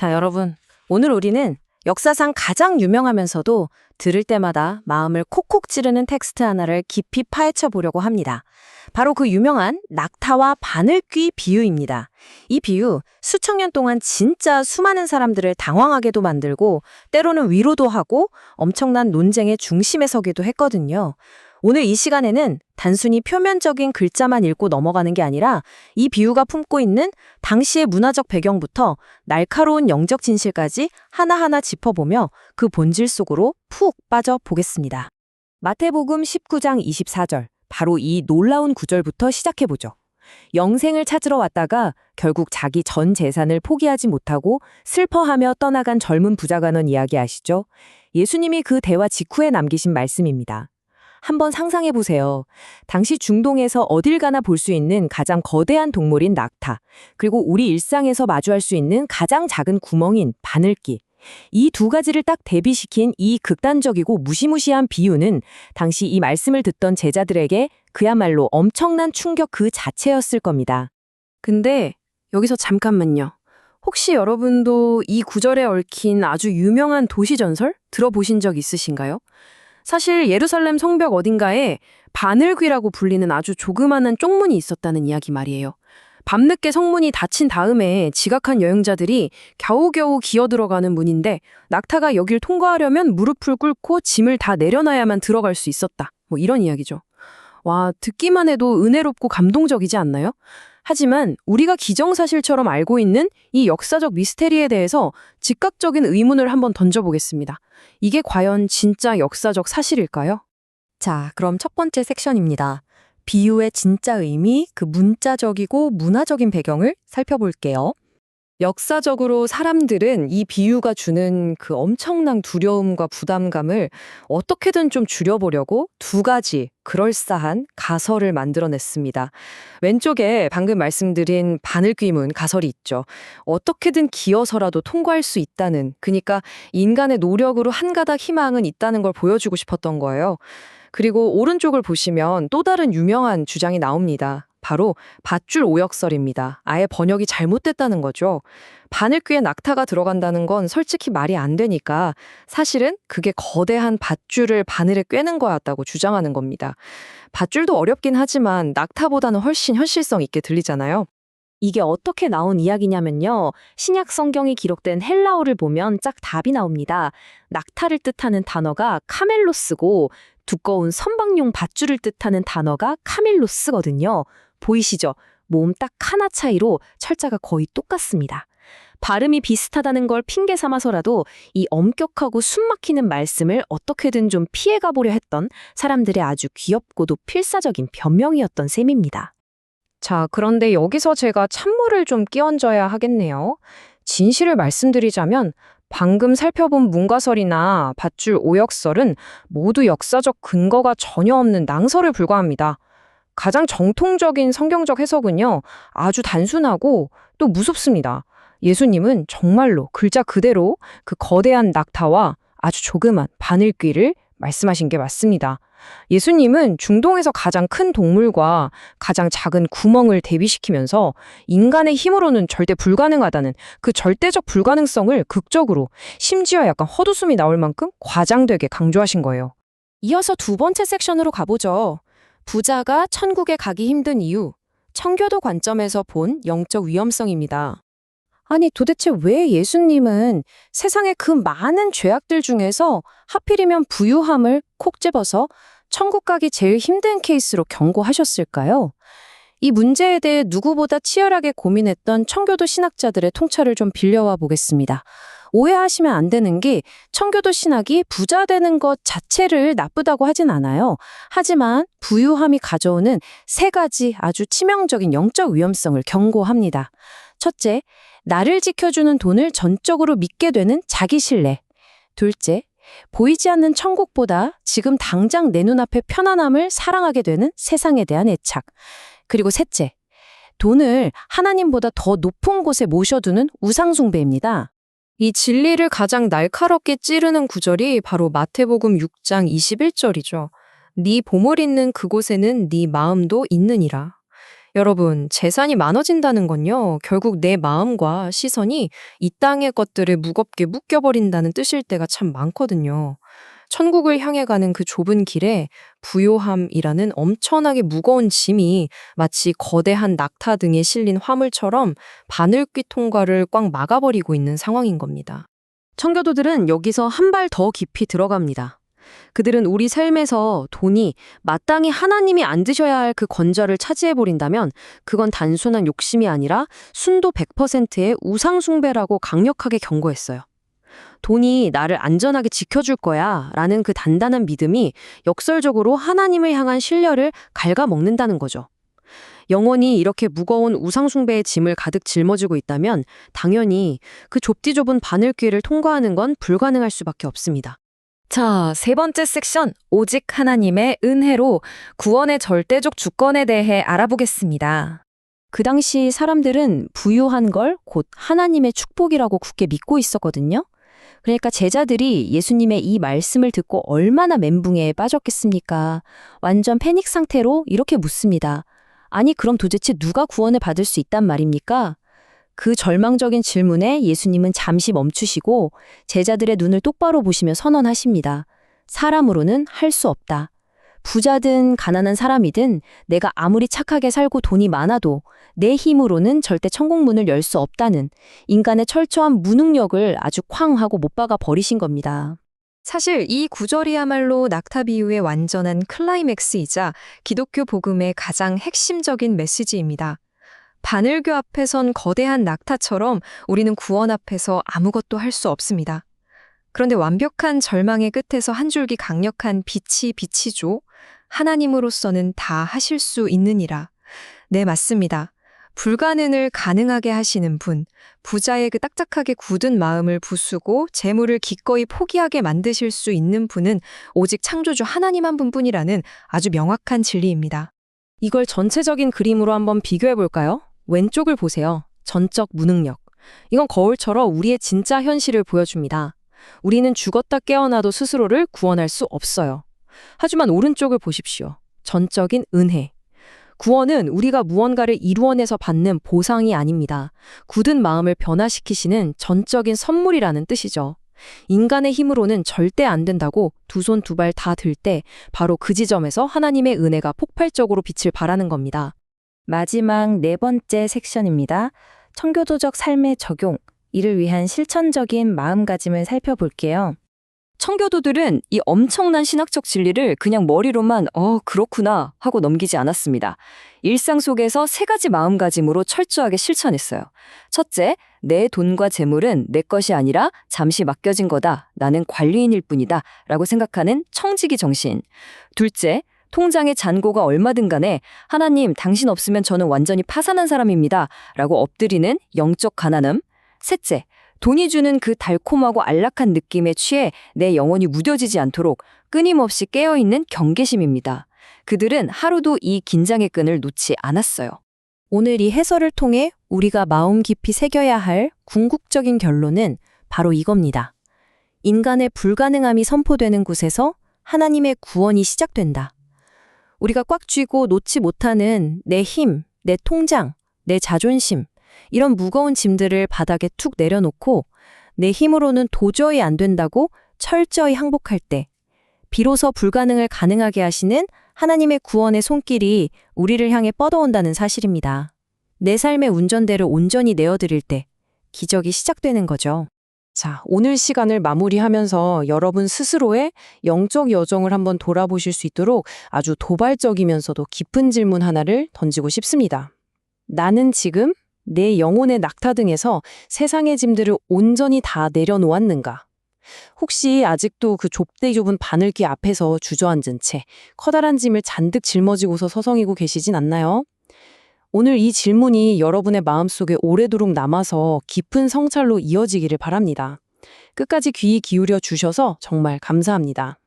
자, 여러분. 오늘 우리는 역사상 가장 유명하면서도 들을 때마다 마음을 콕콕 찌르는 텍스트 하나를 깊이 파헤쳐 보려고 합니다. 바로 그 유명한 낙타와 바늘귀 비유입니다. 이 비유, 수천 년 동안 진짜 수많은 사람들을 당황하게도 만들고 때로는 위로도 하고 엄청난 논쟁의 중심에 서기도 했거든요. 오늘 이 시간에는 단순히 표면적인 글자만 읽고 넘어가는 게 아니라 이 비유가 품고 있는 당시의 문화적 배경부터 날카로운 영적 진실까지 하나하나 짚어보며 그 본질 속으로 푹 빠져보겠습니다. 마태복음 19장 24절, 바로 이 놀라운 구절부터 시작해보죠. 영생을 찾으러 왔다가 결국 자기 전 재산을 포기하지 못하고 슬퍼하며 떠나간 젊은 부자 관원 이야기 아시죠? 예수님이 그 대화 직후에 남기신 말씀입니다. 한번 상상해 보세요. 당시 중동에서 어딜 가나 볼 수 있는 가장 거대한 동물인 낙타, 그리고 우리 일상에서 마주할 수 있는 가장 작은 구멍인 바늘귀. 이 두 가지를 딱 대비시킨 이 극단적이고 무시무시한 비유는 당시 이 말씀을 듣던 제자들에게 그야말로 엄청난 충격 그 자체였을 겁니다. 근데 여기서 잠깐만요. 혹시 여러분도 이 구절에 얽힌 아주 유명한 도시전설 들어보신 적 있으신가요? 사실 예루살렘 성벽 어딘가에 바늘귀라고 불리는 아주 조그마한 쪽문이 있었다는 이야기 말이에요. 밤늦게 성문이 닫힌 다음에 지각한 여행자들이 겨우겨우 기어들어가는 문인데 낙타가 여길 통과하려면 무릎을 꿇고 짐을 다 내려놔야만 들어갈 수 있었다. 뭐 이런 이야기죠. 와, 듣기만 해도 은혜롭고 감동적이지 않나요? 하지만 우리가 기정사실처럼 알고 있는 이 역사적 미스테리에 대해서 즉각적인 의문을 한번 던져보겠습니다. 이게 과연 진짜 역사적 사실일까요? 자, 그럼 첫 번째 섹션입니다. 비유의 진짜 의미, 그 문자적이고 문화적인 배경을 살펴볼게요. 역사적으로 사람들은 이 비유가 주는 그 엄청난 두려움과 부담감을 어떻게든 좀 줄여보려고 두 가지 그럴싸한 가설을 만들어냈습니다. 왼쪽에 방금 말씀드린 바늘귀문 가설이 있죠. 어떻게든 기어서라도 통과할 수 있다는, 그러니까 인간의 노력으로 한 가닥 희망은 있다는 걸 보여주고 싶었던 거예요. 그리고 오른쪽을 보시면 또 다른 유명한 주장이 나옵니다. 바로 밧줄 오역설입니다. 아예 번역이 잘못됐다는 거죠. 바늘귀에 낙타가 들어간다는 건 솔직히 말이 안 되니까 사실은 그게 거대한 밧줄을 바늘에 꿰는 거였다고 주장하는 겁니다. 밧줄도 어렵긴 하지만 낙타보다는 훨씬 현실성 있게 들리잖아요. 이게 어떻게 나온 이야기냐면요. 신약 성경이 기록된 헬라어를 보면 짝 답이 나옵니다. 낙타를 뜻하는 단어가 카멜로스고 두꺼운 선박용 밧줄을 뜻하는 단어가 카밀로스거든요. 보이시죠? 모음 딱 하나 차이로 철자가 거의 똑같습니다. 발음이 비슷하다는 걸 핑계 삼아서라도 이 엄격하고 숨막히는 말씀을 어떻게든 좀 피해가 보려 했던 사람들의 아주 귀엽고도 필사적인 변명이었던 셈입니다. 자, 그런데 여기서 제가 찬물을 좀 끼얹어야 하겠네요. 진실을 말씀드리자면 방금 살펴본 문가설이나 밧줄 오역설은 모두 역사적 근거가 전혀 없는 낭설에 불과합니다. 가장 정통적인 성경적 해석은요, 아주 단순하고 또 무섭습니다. 예수님은 정말로 글자 그대로 그 거대한 낙타와 아주 조그만 바늘귀를 말씀하신 게 맞습니다. 예수님은 중동에서 가장 큰 동물과 가장 작은 구멍을 대비시키면서 인간의 힘으로는 절대 불가능하다는 그 절대적 불가능성을 극적으로, 심지어 약간 헛웃음이 나올 만큼 과장되게 강조하신 거예요. 이어서 두 번째 섹션으로 가보죠. 부자가 천국에 가기 힘든 이유, 청교도 관점에서 본 영적 위험성입니다. 아니, 도대체 왜 예수님은 세상의 그 많은 죄악들 중에서 하필이면 부유함을 콕 집어서 천국 가기 제일 힘든 케이스로 경고하셨을까요? 이 문제에 대해 누구보다 치열하게 고민했던 청교도 신학자들의 통찰을 좀 빌려와 보겠습니다. 오해하시면 안 되는 게 청교도 신학이 부자 되는 것 자체를 나쁘다고 하진 않아요. 하지만 부유함이 가져오는 세 가지 아주 치명적인 영적 위험성을 경고합니다. 첫째, 나를 지켜주는 돈을 전적으로 믿게 되는 자기 신뢰. 둘째, 보이지 않는 천국보다 지금 당장 내 눈앞의 편안함을 사랑하게 되는 세상에 대한 애착. 그리고 셋째, 돈을 하나님보다 더 높은 곳에 모셔두는 우상숭배입니다. 이 진리를 가장 날카롭게 찌르는 구절이 바로 마태복음 6장 21절이죠. 네 보물 있는 그곳에는 네 마음도 있느니라. 여러분, 재산이 많아진다는 건요, 결국 내 마음과 시선이 이 땅의 것들에 무겁게 묶여버린다는 뜻일 때가 참 많거든요. 천국을 향해 가는 그 좁은 길에 부요함이라는 엄청나게 무거운 짐이 마치 거대한 낙타 등에 실린 화물처럼 바늘귀 통과를 꽉 막아버리고 있는 상황인 겁니다. 청교도들은 여기서 한 발 더 깊이 들어갑니다. 그들은 우리 삶에서 돈이 마땅히 하나님이 앉으셔야 할 그 건좌를 차지해버린다면 그건 단순한 욕심이 아니라 순도 100%의 우상숭배라고 강력하게 경고했어요. 돈이 나를 안전하게 지켜줄 거야 라는 그 단단한 믿음이 역설적으로 하나님을 향한 신뢰를 갉아먹는다는 거죠. 영혼이 이렇게 무거운 우상숭배의 짐을 가득 짊어지고 있다면 당연히 그 좁디 좁은 바늘귀를 통과하는 건 불가능할 수밖에 없습니다. 자, 세 번째 섹션, 오직 하나님의 은혜로 구원의 절대적 주권에 대해 알아보겠습니다. 그 당시 사람들은 부유한 걸 곧 하나님의 축복이라고 굳게 믿고 있었거든요. 그러니까 제자들이 예수님의 이 말씀을 듣고 얼마나 멘붕에 빠졌겠습니까? 완전 패닉 상태로 이렇게 묻습니다. 아니, 그럼 도대체 누가 구원을 받을 수 있단 말입니까? 그 절망적인 질문에 예수님은 잠시 멈추시고 제자들의 눈을 똑바로 보시며 선언하십니다. 사람으로는 할 수 없다. 부자든 가난한 사람이든 내가 아무리 착하게 살고 돈이 많아도 내 힘으로는 절대 천국 문을 열 수 없다는 인간의 철저한 무능력을 아주 쾅 하고 못 박아 버리신 겁니다. 사실 이 구절이야말로 낙타 비유의 완전한 클라이맥스이자 기독교 복음의 가장 핵심적인 메시지입니다. 바늘교 앞에 선 거대한 낙타처럼 우리는 구원 앞에서 아무것도 할 수 없습니다. 그런데 완벽한 절망의 끝에서 한 줄기 강력한 빛이 비치죠. 하나님으로서는 다 하실 수 있느니라. 네, 맞습니다. 불가능을 가능하게 하시는 분, 부자의 그 딱딱하게 굳은 마음을 부수고 재물을 기꺼이 포기하게 만드실 수 있는 분은 오직 창조주 하나님 한 분뿐이라는 아주 명확한 진리입니다. 이걸 전체적인 그림으로 한번 비교해 볼까요? 왼쪽을 보세요. 전적 무능력. 이건 거울처럼 우리의 진짜 현실을 보여줍니다. 우리는 죽었다 깨어나도 스스로를 구원할 수 없어요. 하지만 오른쪽을 보십시오. 전적인 은혜. 구원은 우리가 무언가를 이루어내서 받는 보상이 아닙니다. 굳은 마음을 변화시키시는 전적인 선물이라는 뜻이죠. 인간의 힘으로는 절대 안 된다고 두 손 두 발 다 들 때 바로 그 지점에서 하나님의 은혜가 폭발적으로 빛을 발하는 겁니다. 마지막 네 번째 섹션입니다. 청교도적 삶의 적용, 이를 위한 실천적인 마음가짐을 살펴볼게요. 청교도들은 이 엄청난 신학적 진리를 그냥 머리로만 그렇구나 하고 넘기지 않았습니다. 일상 속에서 세 가지 마음가짐으로 철저하게 실천했어요. 첫째, 내 돈과 재물은 내 것이 아니라 잠시 맡겨진 거다. 나는 관리인일 뿐이다. 라고 생각하는 청지기 정신. 둘째, 통장의 잔고가 얼마든 간에 하나님, 당신 없으면 저는 완전히 파산한 사람입니다. 라고 엎드리는 영적 가난함. 셋째, 돈이 주는 그 달콤하고 안락한 느낌에 취해 내 영혼이 무뎌지지 않도록 끊임없이 깨어있는 경계심입니다. 그들은 하루도 이 긴장의 끈을 놓지 않았어요. 오늘 이 해설을 통해 우리가 마음 깊이 새겨야 할 궁극적인 결론은 바로 이겁니다. 인간의 불가능함이 선포되는 곳에서 하나님의 구원이 시작된다. 우리가 꽉 쥐고 놓지 못하는 내 힘, 내 통장, 내 자존심, 이런 무거운 짐들을 바닥에 툭 내려놓고 내 힘으로는 도저히 안 된다고 철저히 항복할 때 비로소 불가능을 가능하게 하시는 하나님의 구원의 손길이 우리를 향해 뻗어온다는 사실입니다. 내 삶의 운전대를 온전히 내어드릴 때 기적이 시작되는 거죠. 자, 오늘 시간을 마무리하면서 여러분 스스로의 영적 여정을 한번 돌아보실 수 있도록 아주 도발적이면서도 깊은 질문 하나를 던지고 싶습니다. 나는 지금 내 영혼의 낙타등에서 세상의 짐들을 온전히 다 내려놓았는가? 혹시 아직도 그 좁디 좁은 바늘귀 앞에서 주저앉은 채 커다란 짐을 잔뜩 짊어지고서 서성이고 계시진 않나요? 오늘 이 질문이 여러분의 마음속에 오래도록 남아서 깊은 성찰로 이어지기를 바랍니다. 끝까지 귀 기울여 주셔서 정말 감사합니다.